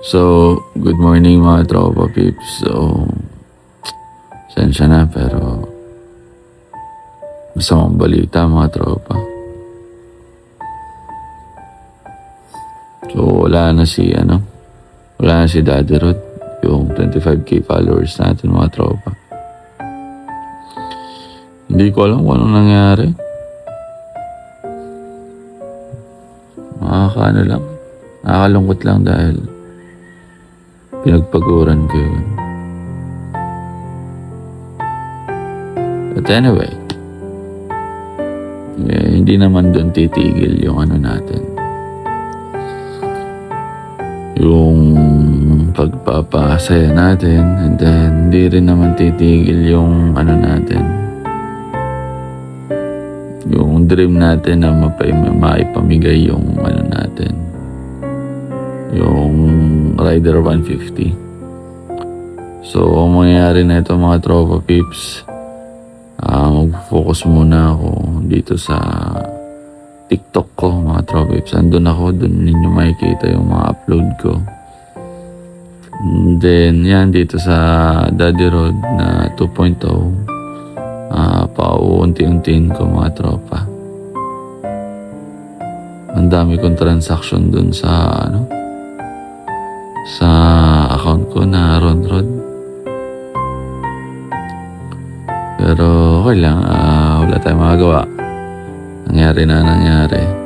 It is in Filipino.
So, good morning mga tropa peeps. So, sensya na pero masamang balita mga tropa. So, wala na si Daddy Rod, yung 25k followers natin mga tropa. Hindi ko alam kung anong nangyari. Nakakalungkot lang dahil pinagpaguran ko yun. But anyway, hindi naman doon titigil yung natin. Yung pagpapasaya natin, and then hindi rin naman titigil yung natin. Yung dream natin na maipamigay yung natin. Yung Rider 150. So, ang mangyayari na ito mga tropa peeps, mag-focus muna ako dito sa TikTok ko mga tropa peeps. Andun ako, dun ninyo makikita yung mga upload ko. And then, yan dito sa Daddy Rod na 2.0. Paunti-untiin ko mga tropa. Ang dami kong transaction dun sa account ko na Ronrod. Pero okay lang, wala tayong magagawa. Nangyari.